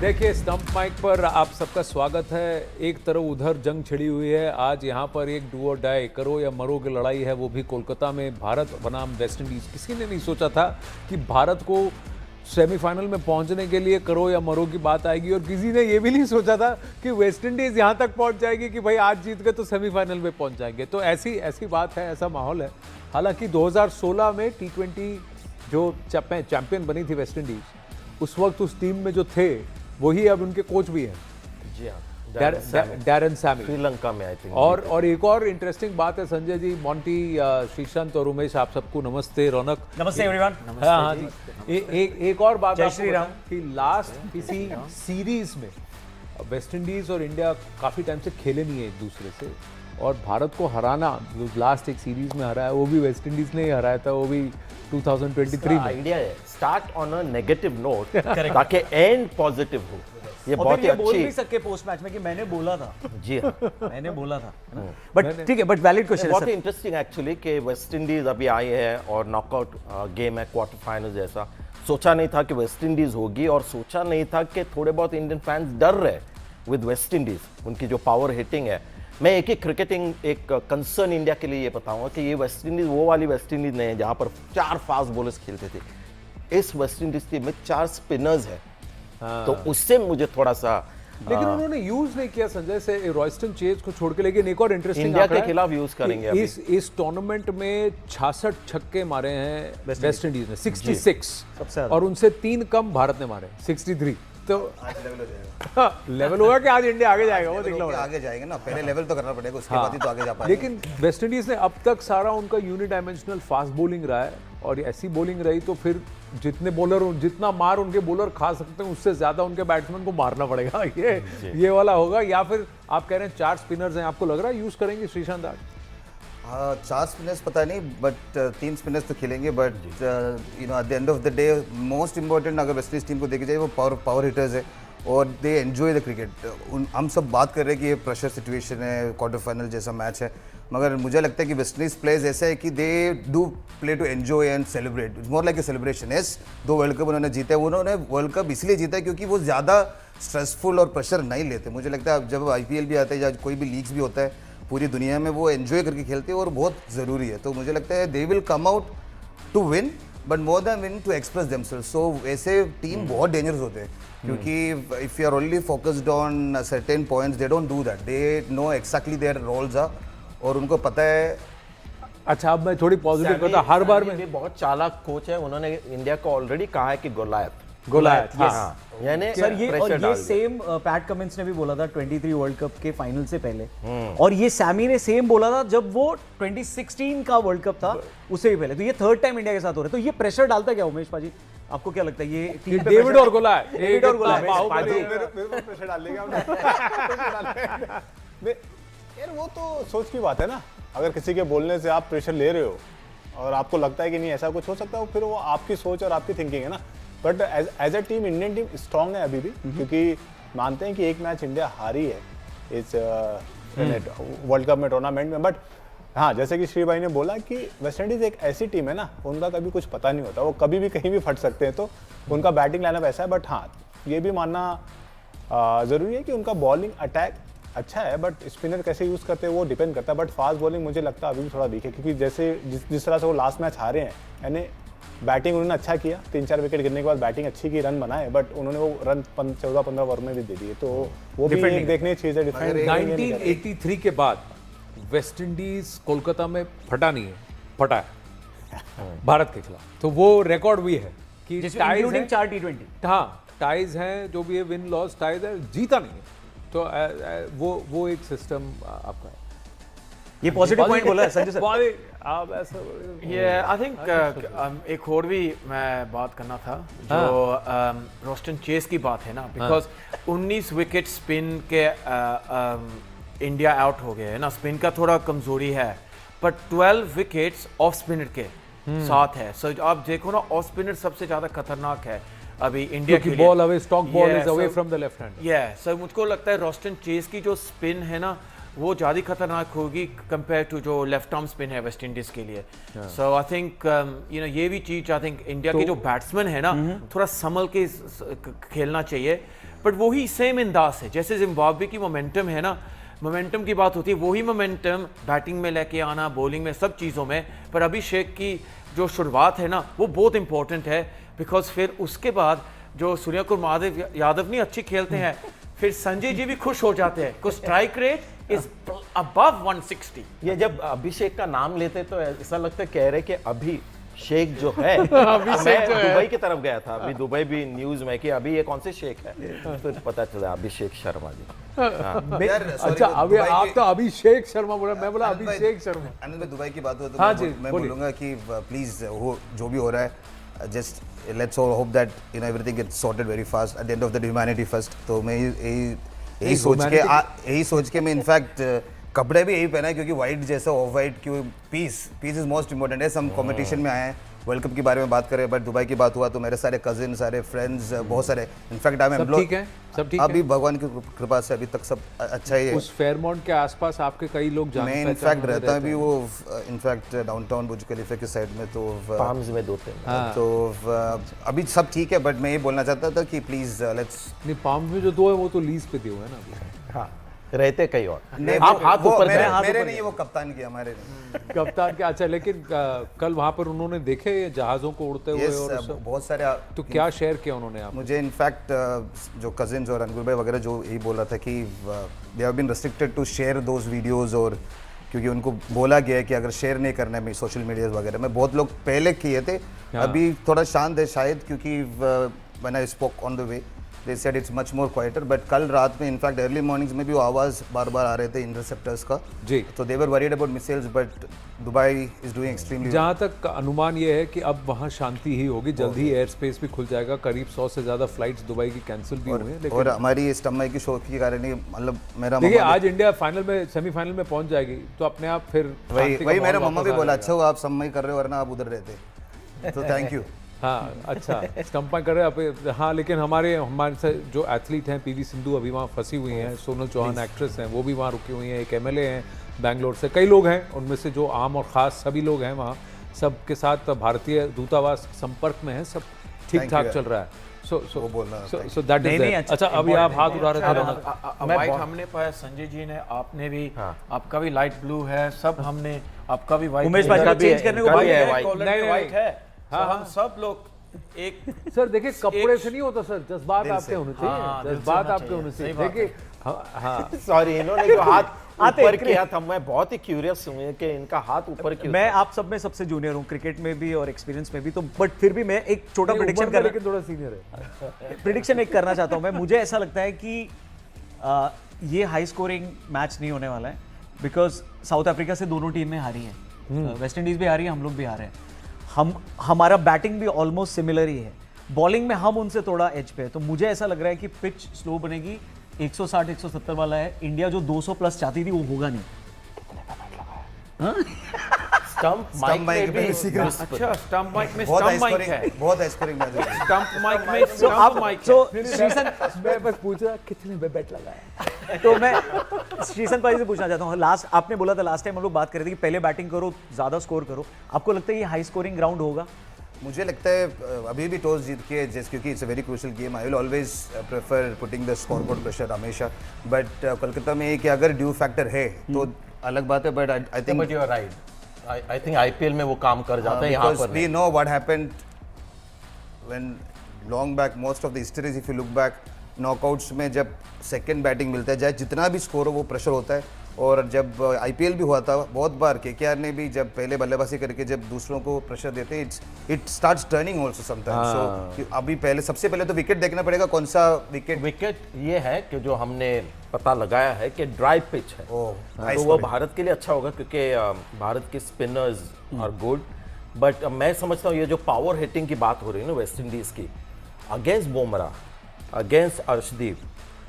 देखिए stump mic पर आप सबका स्वागत है। एक तरफ उधर जंग छिड़ी हुई है, आज यहाँ पर एक डू और डाई, करो या मरो की लड़ाई है, वो भी कोलकाता में भारत बनाम वेस्ट इंडीज। किसी ने नहीं सोचा था कि भारत को सेमीफाइनल में पहुंचने के लिए करो या मरो की बात आएगी, और किसी ने ये भी नहीं सोचा था कि वेस्ट इंडीज यहाँ तक पहुंच जाएगी कि भाई आज जीत गए तो सेमीफाइनल में पहुंच जाएंगे। तो ऐसी बात है, ऐसा माहौल है। हालांकि 2016 में T20 जो चैंपियन बनी थी वेस्ट इंडीज, उस वक्त उस टीम में जो थे वही अब उनके कोच भी हैं। जी हाँ, डैरेन सैमी श्रीलंका में आई थिंक। और एक और इंटरेस्टिंग बात है संजय जी, मोंटी, श्रीशांत और उमेश, आप सबको नमस्ते। रौनक नमस्ते एवरीवन। हाँ जी। एक और बात जय श्री राम कि लास्ट किसी सीरीज में वेस्ट इंडीज और इंडिया काफी टाइम से खेले नहीं है एक दूसरे से, और भारत को हराना, जो लास्ट एक सीरीज में हराया वो भी वेस्ट इंडीज ने ही हराया था, वो भी 2023 में। आइडिया है start on a negative note ताकि एंड पॉजिटिव हो। ये और बहुत ही फिर ये बोल भी अच्छी। सके पोस्ट मैच में कि मैंने बोला था। जी हाँ, मैंने बोला था, बट ठीक है, बट वैलिड क्वेश्चन बहुत ही है इंटरेस्टिंग एक्चुअली कि वेस्ट इंडीज अभी आई है और नॉकआउट गेम है, क्वार्टर फाइनल जैसा। सोचा नहीं था कि वेस्ट इंडीज होगी, और सोचा नहीं था कि थोड़े बहुत इंडियन फैंस डर रहे विद वेस्ट इंडीज, उनकी जो पावर हिटिंग है। मैं एक क्रिकेटिंग एक कंसर्न इंडिया के लिए ये बताऊंगा कि ये वेस्ट इंडीज वो वाली वेस्ट इंडीज नहीं है जहां पर 4 फास्ट बॉलर्स खेलते थे। इस वेस्ट इंडीज टीम में 4 स्पिनर्स है। तो उससे मुझे थोड़ा सा लेकिन उन्होंने यूज नहीं किया संजय से रॉयस्टन चेज को छोड़ के। लेकिन एक और इंटरेस्टिंग इंडिया के खिलाफ यूज करेंगे अभी। इस टूर्नामेंट में 66 छक्के मारे हैं वेस्ट इंडीज ने, 66, सबसे ज्यादा। और उनसे 3 कम भारत ने मारे, 63। तो आज लेवल होगा कि आज इंडिया आगे जाएगा, वो देखना होगा। आगे जाएंगे ना, पहले लेवल तो करना पड़ेगा, उसके बाद ही तो आगे जा पाएंगे। लेकिन वेस्ट इंडीज ने अब तक सारा उनका यूनिडायमेंशनल फास्ट बॉलिंग रहा है, और ऐसी बॉलिंग रही तो फिर जितने बॉलर, जितना मार उनके बॉलर खा सकते हैं उससे ज्यादा उनके बैट्समैन को मारना पड़ेगा। ये वाला होगा। या फिर आप कह रहे हैं 4 स्पिनर्स हैं, आपको लग रहा है यूज करेंगे श्रीशांत आज? हाँ, 4 स्पिनर्स पता नहीं, बट 3 स्पिनर्स तो खेलेंगे। But at the end of the day most important अगर वेस्ट इंडीज टीम को देखी जाए वो पावर हिटर्स है, और दे एंजॉय द क्रिकेट। हम सब बात कर रहे हैं कि ये प्रेशर सिचुएशन है, क्वार्टर फाइनल जैसा मैच है, मगर मुझे लगता है कि वेस्ट इंडीज प्लेयर्स ऐसा है कि they do play to enjoy and celebrate. It's more like a celebration. Yes, 2 world cup उन्होंने जीता है। उन्होंने वर्ल्ड कप इसलिए जीता है क्योंकि वो ज़्यादा स्ट्रेसफुल और प्रेशर नहीं लेते। मुझे लगता है जब IPL भी आता है या कोई भी लीग्स भी होता है पूरी दुनिया में, वो एंजॉय करके खेलते हैं, और बहुत ज़रूरी है। तो मुझे लगता है they will come out to win, but more than win to express themselves. So ऐसे टीम बहुत डेंजरस होते हैं, क्योंकि if you are only focused on certain points, they don't do that. They know exactly their roles are, और उनको पता है। अच्छा, अब मैं थोड़ी पॉजिटिव करता, हर बार में बहुत चालाक कोच है। उन्होंने इंडिया को ऑलरेडी कहा है कि गोलायत हाँ। यानी सर ये और pressure ये डाल दिया। सेम पैट कमिंस ने भी बोला था 23 वर्ल्ड कप के फाइनल से पहले, और ये सैमी ने सेम बोला था जब वो 2016 का वर्ल्ड कप था उससे भी पहले। तो ये 3rd टाइम इंडिया के साथ हो रहा है, तो ये प्रेशर डालता क्या उमेश पाजी? आपको क्या लगता है ये टीम पे डेविड और गोलायत, डेविड और गोलायत प्रेशर डाल देगा यार, वो तो सोच की बात है ना। अगर किसी के बोलने से आप प्रेशर ले रहे हो और आपको लगता है कि नहीं ऐसा कुछ हो सकता है, फिर वो आपकी सोच और आपकी थिंकिंग है ना। But as a team Indian team strong है अभी भी, क्योंकि मानते हैं कि एक मैच इंडिया हारी है इस वर्ल्ड कप में, टूर्नामेंट में। बट हाँ, जैसे कि श्री भाई ने बोला कि वेस्ट इंडीज एक ऐसी टीम है ना, उनका कभी कुछ पता नहीं होता, वो कभी भी कहीं भी फट सकते हैं। तो उनका बैटिंग लाइनअप ऐसा है। बट हाँ, ये भी मानना ज़रूरी है कि उनका बॉलिंग अटैक अच्छा है, बट स्पिनर कैसे यूज़ करते हैं वो डिपेंड करता है। बट फास्ट बॉलिंग मुझे लगता है अभी भी थोड़ा वीक है, क्योंकि जैसे जिस तरह से वो लास्ट मैच हारे हैं, यानी बैटिंग उन्होंने अच्छा किया, 3-4 विकेट गिरने के बाद बैटिंग अच्छी की, रन बनाए, बट उन्होंने वो रन 14-15 ओवर में भी दे दिए। तो वो भी एक देखने की चीज़ है। 1983 के बाद वेस्ट इंडीज कोलकाता में फटा नहीं है, फटा है भारत के खिलाफ। तो वो रिकॉर्ड भी है कि इंक्लूडिंग 4 T20। हाँ, टाइज हैं, जो भी है, विन लॉस टाइज है, जीता नहीं है। तो वो एक सिस्टम आपका है। ये पॉजिटिव पॉइंट बोला है संजय सर। आप ऐसा ये आई थिंक एक और भी मैं बात करना था, जो रोस्टन चेस की बात है ना, बिकॉज 19 विकेट स्पिन के इंडिया आउट हो गए है ना, स्पिन का थोड़ा कमजोरी है, पर 12 विकेट्स ऑफ स्पिनर के साथ है। सो आप देखो ना, ऑफ स्पिनर सबसे ज्यादा खतरनाक है अभी इंडिया के लिए। Ball away, stock ball is away from the left hand. Sir मुझको लगता है रोस्टन चेस की जो स्पिन है ना, वो ज़्यादा खतरनाक होगी कंपेयर टू जो लेफ्ट आर्म स्पिन है वेस्ट इंडीज़ के लिए। सो आई थिंक ये भी चीज़ आई थिंक इंडिया के जो बैट्समैन है ना, थोड़ा संभल के खेलना चाहिए। बट वही सेम अंदाज है जैसे जिम्बाब्वे की मोमेंटम है ना, मोमेंटम की बात होती है, वही मोमेंटम बैटिंग में लेके आना, बॉलिंग में, सब चीज़ों में। पर अभिषेक की जो शुरुआत है ना वो बहुत इंपॉर्टेंट है, बिकॉज फिर उसके बाद जो सूर्य कुमार यादव नहीं अच्छी खेलते हैं, फिर संजय जी भी खुश हो जाते हैं, को स्ट्राइक रेट इज अबव 160। ये जब अभिषेक का नाम लेते तो ऐसा लगता है कह रहे कि अभी शेख जो है अभिषेक जो है। दुबई की तरफ गया था, अभी दुबई भी न्यूज में कि अभी ये कौन से शेख है, फिर पता चला अभिषेक शर्मा जी। यार, sorry, अच्छा, वो अभी दुबई आप की- तो अभिषेक शर्मा बोला, मैं बोला आनंद भाई- अभिषेक शर्मा। आनंद भाई, दुबई की बात हो तो हाँ मैं जी, मैं बोलिए। बोलूंगा कि प्लीज वो जो भी हो रहा है, just let's hope that everything gets sorted very fast at the end of the humanity first. तो मैं यही सोच के मैं इनफैक्ट कपड़े भी यही पहना है, क्योंकि वाइट जैसा ऑफ वाइट, क्यों पीस इज मोस्ट इंपॉर्टेंट है। हम कंपटीशन में आए हैं, वर्ल्ड कप के बारे में बात करें, बट दुबई की बात हुआ तो मेरे सारे कजिन, सारे फ्रेंड्स, बहुत सारे, इनफैक्ट आई सब ठीक है, सब ठीक अभी है। भगवान की कृपा से अभी तक सब अच्छा ही है। उस फेयरमाउंट के आसपास आपके कई लोग जान मैं पहचान इनफैक्ट वाले रहता रहते भी हैं। वो इनफैक्ट डाउनटाउन बुर्ज खलीफा के साइड में, तो पाम्स में 2-3। हाँ। तो अभी सब ठीक है, बट मैं ये बोलना चाहता था कि प्लीज लेट्स नहीं, पाम में जो दो है वो तो लीज पे दिए हुए हैं ना अभी। हाँ, रहते कई और। नहीं, आप हाथ वो ऊपर मेरे करें। मेरे नहीं, वो कप्तान की, हमारे नहीं। कप्तान के, अच्छा, लेकिन कल वहां पर उन्होंने देखे ये जहाज़ों को उड़ते हुए Yes, और सब, बहुत सारे तो क्या शेयर किया उन्होंने आप? मुझे इनफैक्ट जो कजिन्स और अंकुर भाई वगैरह जो यही बोला था कि they have been restricted to share those videos, और क्योंकि उनको बोला गया है कि अगर शेयर नहीं करना है सोशल मीडिया वगैरह में। बहुत लोग पहले किए थे, अभी थोड़ा शांत है शायद, क्योंकि when I spoke on the way they said it's much more quieter. But कल रात में इनफैक्ट अर्ली मॉर्निंग्स में भी वो आवाज़ बार बार आ रहे थे इंटरसेप्टर्स का जी। तो they were worried about missiles, but Dubai is doing extremely. जहाँ तक अनुमान ये है कि अब वहाँ शांति ही होगी, जल्द ही एयर स्पेस भी खुल जाएगा। करीब 100 से ज़्यादा फ्लाइट्स दुबई की कैंसिल भी हुई हैं, लेकिन और हमारी स्टम्माई की शो के कारण ही, मतलब मेरा देखिए मामा आज इंडिया फाइनल में, सेमीफाइनल में पहुंच जाएगी तो अपने आप फिर वही शांति का वही मेरा माहौल मम्मा वापस भी आ बोला, जाएगा। अच्छा हुआ आप सम्मय कर रहे हो, वरना आप उधर रहते। तो थैंक यू। हाँ, अच्छा, स्टंपा कर रहे हैं आप। हाँ, लेकिन हमारे से जो एथलीट हैं, पीवी सिंधु अभी वहाँ फंसी हुई हैं, सोनल चौहान एक्ट्रेस हैं, वो भी वहाँ रुकी हुई हैं, एक एमएलए हैं बैंगलोर से, कई लोग हैं, उनमें से जो आम और ख़ास सभी लोग हैं वहाँ, सबके साथ भारतीय दूतावास संपर्क में है, सब ठीक ठाक you. चल रहा है। वो बोलना था, सो दैट नहीं, इज नहीं, अच्छा, अभी आप हाथ उठा रहे थे अच्छा, रौनक। वाइट हमने पाया, संजय जी ने, आपने भी, आपका भी लाइट ब्लू है, सब हमने, आपका भी वाइट। उमेश भाई, चेंज करने को कभी बोलिए। है white। कॉलर नहीं, में नहीं, white है। हाँ, तो हम हाँ। सब लोग एक सर देखिए, कपड़े से नहीं होता सर, जज्बात आपके होने हाँ, चाहिए, दिल से जज्बात होना आपके होने चाहिए, चाहिए। सही बात देखिए, हाँ, सॉरी, इन्होंने जो हाथ आते ऊपर हैं, किया था, मैं बहुत ही क्यूरियस हूँ कि इनका हाथ ऊपर क्यों मैं था? आप सब में सबसे जूनियर हूँ, क्रिकेट में भी और एक्सपीरियंस में भी, तो बट फिर भी मैं एक छोटा नहीं, प्रिडिक्शन उम्र में कर लेकिन थोड़ा सीनियर है। प्रिडिक्शन एक करना चाहता हूँ मैं। मुझे ऐसा लगता है कि ये हाई स्कोरिंग मैच नहीं होने वाला है, बिकॉज साउथ अफ्रीका से दोनों टीमें हारी हैं, वेस्ट इंडीज भी हारी है, हम लोग भी हारे हैं। हमारा बैटिंग भी ऑलमोस्ट सिमिलर ही है, बॉलिंग में हम उनसे थोड़ा एज पे है। तो मुझे ऐसा लग रहा है कि पिच स्लो बनेगी, 160-170 वाला है। इंडिया जो 200 प्लस चाहती थी वो होगा नहीं। स्टंप माइक माइक में में भी अच्छा, स्टंप माइक में बहुत स्टंप माइक है, बहुत स्कोरिंग मैच है। स्टंप माइक में तो स्टंप आप माइक है। तो श्रीसन मैं बस पूछ रहा कितने में बेट लगाया। तो मैं श्रीसन भाई से पूछना चाहता हूँ, लास्ट आपने बोला था, लास्ट टाइम हम लोग बात कर रहे थे कि पहले बैटिंग करो, ज्यादा स्कोर करो। आपको लगता है ये हाई स्कोरिंग ग्राउंड होगा? मुझे लगता है अभी भी टॉस जीत के, जस्ट क्योंकि it's a very crucial game, I will always prefer putting the scoreboard pressure हमेशा। बट कोलकाता में कि अगर ड्यू फैक्टर है तो अलग बात है, but I think but you are right, I think IPL में वो काम कर जाता है, यहाँ पर we know what happened when long back, most of the histories if you look back, knockouts में जब सेकंड बैटिंग मिलता है, चाहे जितना भी स्कोर हो वो प्रेशर होता है। और जब आईपीएल भी हुआ था बहुत बार, केकेआर ने भी जब पहले बल्लेबाजी करके जब दूसरों को प्रेशर देते हैं, it starts turning also sometimes. So अभी पहले, सबसे पहले तो विकेट देखना पड़ेगा, कौन सा विकेट। विकेट ये है कि जो हमने पता लगाया है कि ड्राई पिच है, तो वो भारत के लिए अच्छा होगा, क्योंकि भारत के स्पिनर्स आर गुड। बट मैं समझता हूँ ये जो पावर हिटिंग की बात हो रही है ना वेस्ट इंडीज की, against Bumrah, against Arshdeep,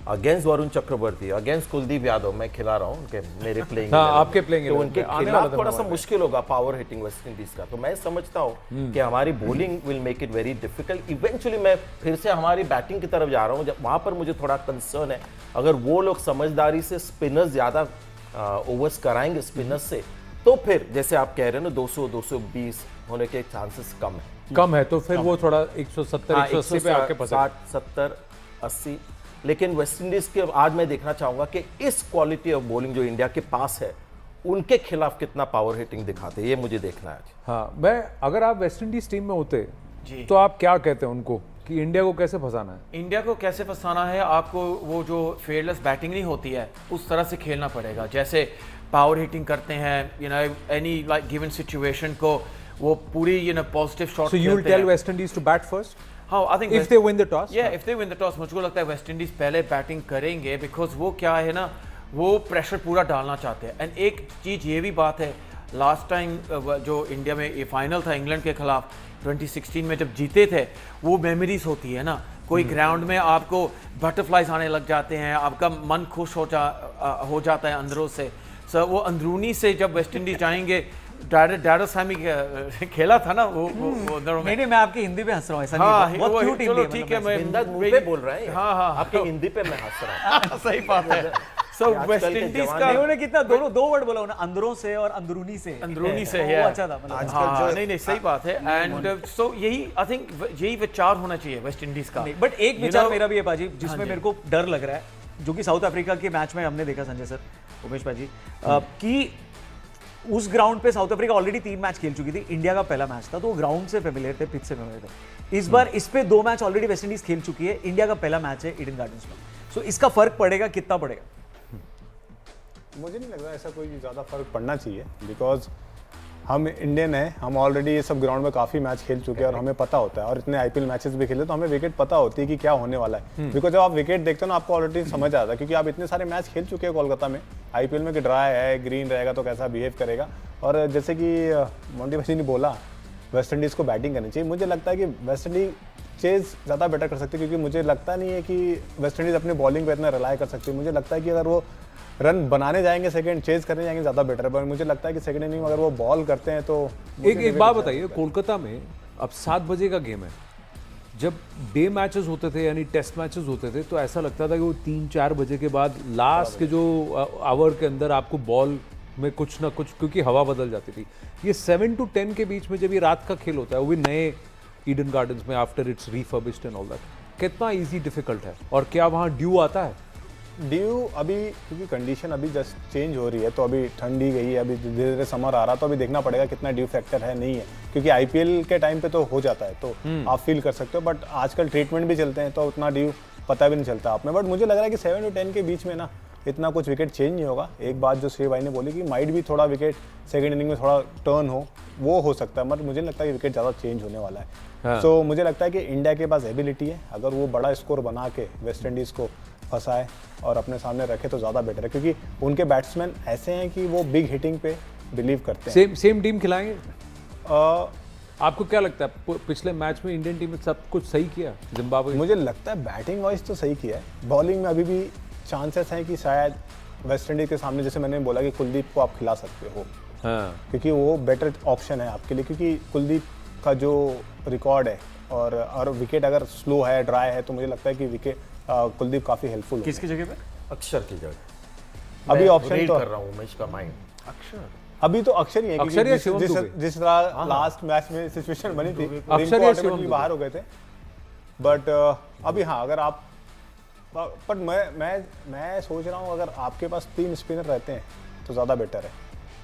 against Varun Chakravarthy, against Kuldeep Yadav, मैं खिला रहा हूँ उनके, मेरे प्लेइंग हाँ, आपके playing तो 11 उनके पे आने खिलाफ वाला था थोड़ा सा हमारे। मुश्किल होगा पावर हिटिंग वेस्ट इंडीज का। तो मैं समझता हूँ कि हमारी bowling will make it very difficult. Eventually मैं फिर से हमारी बैटिंग की तरफ जा रहा हूँ, जब वहाँ पर मुझे थोड़ा कंसर्न है, अगर वो लोग समझदारी से स्पिनर्स ज़्यादा ओवर्स कराएंगे स्पिनर्स से, तो फिर जैसे आप कह रहे हैं ना 200-220 होने के चांसेस कम है। कम है, तो फिर वो थोड़ा 170-180 पे आके फंसा। 60, 70, 80 लेकिन वेस्ट इंडीज के आज मैं देखना चाहूंगा कि इस क्वालिटी ऑफ बॉलिंग जो इंडिया के पास है उनके खिलाफ कितना पावर हिटिंग दिखाते हैं, ये मुझे देखना है आज। हाँ, मैं अगर आप वेस्ट इंडीज टीम में होते जी। तो आप क्या कहते हैं उनको कि इंडिया को कैसे फंसाना है? इंडिया को कैसे फंसाना है, आपको वो जो फेयरलेस बैटिंग नहीं होती है उस तरह से खेलना पड़ेगा, जैसे पावर हिटिंग करते हैं, you know any like given situation को वो पूरी you know positive shot So you will tell West Indies to bat first हाँ I think if they win the toss? If they win the toss. मुझको लगता है West Indies पहले batting करेंगे, because वो क्या है ना, वो प्रेशर पूरा डालना चाहते हैं। एंड एक चीज़ ये भी बात है, लास्ट टाइम जो इंडिया में ये फाइनल था इंग्लैंड के खिलाफ 2016 में जब जीते थे, वो मेमोरीज होती है ना, कोई ग्राउंड में आपको बटरफ्लाइज आने लग जाते हैं, आपका मन खुश हो जाता है अंदरों से। सो वो अंदरूनी से जब वेस्ट इंडीज जाएंगे, डायरेक्ट सामी खेला था ना वो अंदरों में। नहीं मैं आपकी हिंदी पे हंस रहा हूँ, ऐसा हाँ, नहीं है, बहुत वो- क्यूट चलो टीम ठीक है, मैं बिंदास मुंह पे बोल रहे हैं। हाँ, आपके हिंदी पे मैं हंस रहा हूँ। सही बात है। सो आजकल वेस्ट के इंडीज जवान का उन्होंने कितना दो वर्ड बोला उन्होंने, अंदरों से और अंदरूनी से। अंदरूनी से वो है। अच्छा था मतलब। हाँ, नहीं सही बात है। एंड सो यही आई थिंक यही विचार होना चाहिए वेस्ट इंडीज का। बट एक You विचार know- मेरा भी है पाजी, जिसमें हाँ जी। मेरे को डर लग रहा है, जो कि साउथ अफ्रीका के मैच में हमने देखा संजय सर, उमेश पाजी, कि उस ग्राउंड पे साउथ अफ्रीका ऑलरेडी 3 मैच खेल चुकी थी, इंडिया का पहला मैच था, तो वो ग्राउंड से फेमिलियर थे, पिच से फेमिलियर थे। इस बार इस पे 2 मैच ऑलरेडी वेस्ट इंडीज खेल चुकी है, इंडिया का पहला मैच है ईडन गार्डन्स में। सो इसका फर्क पड़ेगा, कितना पड़ेगा? मुझे नहीं लग रहा ऐसा कोई ज़्यादा फर्क पड़ना चाहिए, बिकॉज हम इंडियन हैं, हम ऑलरेडी ये सब ग्राउंड में काफ़ी मैच खेल चुके हैं और हमें पता होता है, और इतने आईपीएल मैचेस भी खेले तो हमें विकेट पता होती है कि क्या होने वाला है। बिकॉज जब आप विकेट देखते हो ना, आपको ऑलरेडी समझ आता है, क्योंकि आप इतने सारे मैच खेल चुके हैं कोलकाता में आईपीएल में कि ड्राई है, ग्रीन रहेगा तो कैसा बिहेव करेगा। और जैसे कि मोंटी भाई ने बोला वेस्ट इंडीज़ को बैटिंग करनी चाहिए, मुझे लगता है कि वेस्ट इंडीज चेज ज़्यादा बेटर कर सकती है, क्योंकि मुझे लगता नहीं है कि वेस्ट इंडीज़ अपनी बॉलिंग पर इतना रिलाई कर सकती है। मुझे लगता है कि अगर वो रन बनाने जाएंगे, सेकंड चेज करने जाएंगे, ज़्यादा बेटर है। पर मुझे लगता है कि सेकंड इनिंग में अगर वो बॉल करते हैं तो एक बात बताइए, कोलकाता में अब 7 बजे का गेम है, जब डे मैचेस होते थे यानी टेस्ट मैचेस होते थे तो ऐसा लगता था कि वो 3-4 बजे के बाद लास्ट के जो आवर के अंदर आपको बॉल में कुछ ना कुछ, क्योंकि हवा बदल जाती थी। ये 7 to 10 के बीच में जब ये रात का खेल होता है, वो भी नए ईडन गार्डन्स में after it's refurbished and all that, कितना इजी डिफिकल्ट है? और क्या वहाँ ड्यू आता है? ड्यू अभी, क्योंकि कंडीशन अभी जस्ट चेंज हो रही है, तो अभी ठंडी गई है, अभी धीरे धीरे समर आ रहा, तो अभी देखना पड़ेगा कितना ड्यू फैक्टर है, नहीं है। क्योंकि आईपीएल के टाइम पे तो हो जाता है, तो आप फील कर सकते हो, बट आजकल ट्रीटमेंट भी चलते हैं तो उतना ड्यू पता भी नहीं चलता आप में। बट मुझे लग रहा है कि 7 to 10 के बीच में ना इतना कुछ विकेट चेंज नहीं होगा। एक बात जो श्री भाई ने बोली कि माइट भी थोड़ा विकेट सेकंड इनिंग में थोड़ा टर्न हो सकता है, मगर मुझे लगता है कि विकेट ज़्यादा चेंज होने वाला है। सो मुझे लगता है कि इंडिया के पास एबिलिटी है, अगर वो बड़ा स्कोर बना के वेस्ट इंडीज़ को फंसाए और अपने सामने रखे तो ज़्यादा बेटर है, क्योंकि उनके बैट्समैन ऐसे हैं कि वो बिग हिटिंग पे बिलीव करते हैं। सेम टीम खिलाएंगे? आपको क्या लगता है पिछले मैच में इंडियन टीम ने सब कुछ सही किया जिम्बाब्वे? मुझे लगता है बैटिंग वाइज तो सही किया है, बॉलिंग में अभी भी चांसेस हैं कि शायद वेस्ट इंडीज के सामने, जैसे मैंने बोला कि कुलदीप को आप खिला सकते हो, हाँ, क्योंकि वो बेटर ऑप्शन है आपके लिए, क्योंकि कुलदीप का जो रिकॉर्ड है और विकेट अगर स्लो है, ड्राई है, तो मुझे लगता है कि विकेट कुलदीप काफ़ी हेल्पफुल किसकी जगह पे? अक्षर की जगह अभी मैं ऑप्शन read तो कर रहा हूँ उमेश का माइंड। अभी तो अक्षर ही है, अक्षर या शिवम क्योंकि दुबे? जिस तरह लास्ट मैच में सिचुएशन बनी थी, अक्षर या शिवम दुबे? बाहर हो गए थे। बट अभी हाँ, अगर आप, बट मैं सोच रहा हूँ अगर आपके पास 3 स्पिनर रहते हैं तो ज़्यादा बेटर है।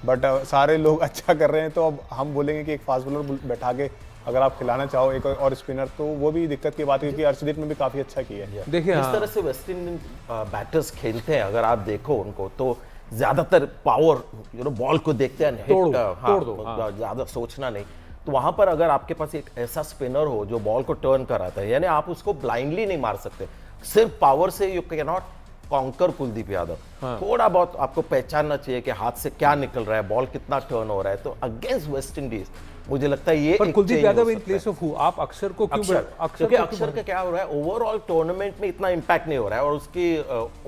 बट सारे लोग अच्छा कर रहे हैं, तो अब हम बोलेंगे कि एक फास्ट बॉलर बैठा के अगर आप खिलाना चाहो एक और स्पिनर, तो वो भी दिक्कत की बात है, क्योंकि अर्शदीप ने भी काफ़ी अच्छा किया है। देखिए जिस हाँ, तरह से वेस्ट इंडियन बैटर्स खेलते हैं, अगर आप देखो उनको, तो ज्यादातर पावर बॉल को देखते हैं, तोड़ hit, दो, हाँ। ज्यादा सोचना नहीं। तो वहां पर अगर आपके पास एक ऐसा स्पिनर हो जो बॉल को टर्न कराता है, यानी आप उसको ब्लाइंडली नहीं मार सकते, सिर्फ पावर से you can not conquer Kuldeep Yadav. थोड़ा बहुत आपको पहचानना चाहिए कि हाथ से क्या निकल रहा है, बॉल कितना टर्न हो रहा है। तो अगेंस्ट वेस्ट इंडीज मुझे लगता है ये पर एक कुलदीप change यादव हो इन सकता है। Place of who? आप अक्षर को क्यों अक्षर, क्योंकि को अक्षर क्यों का क्या हो रहा है, ओवरऑल टूर्नामेंट में इतना इम्पैक्ट नहीं हो रहा है, और उसकी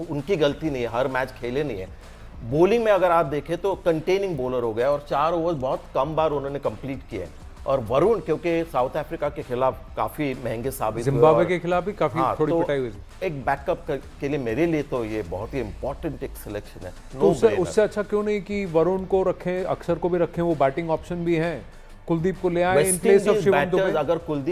उनकी गलती नहीं है, हर मैच खेले नहीं है। बॉलिंग में अगर आप देखें तो कंटेनिंग बॉलर हो गया, और 4 ओवर बहुत कम बार उन्होंने कंप्लीट किए हैं। और वरुण, क्योंकि साउथ अफ्रीका के खिलाफ काफी महंगे साबित हुए, जिम्बाब्वे और- के खिलाफ भी काफी हाँ, थोड़ी तो पिटाई हुई थी। एक बैकअप के लिए मेरे लिए तो ये बहुत ही इंपॉर्टेंट एक सिलेक्शन है। तो No उससे brainer। उससे अच्छा क्यों नहीं कि वरुण को रखें, अक्षर को भी रखें, वो बैटिंग ऑप्शन भी है, कुलदीप को ले आए in west place of Indies Shivam batters Dube? अगर कुलदीप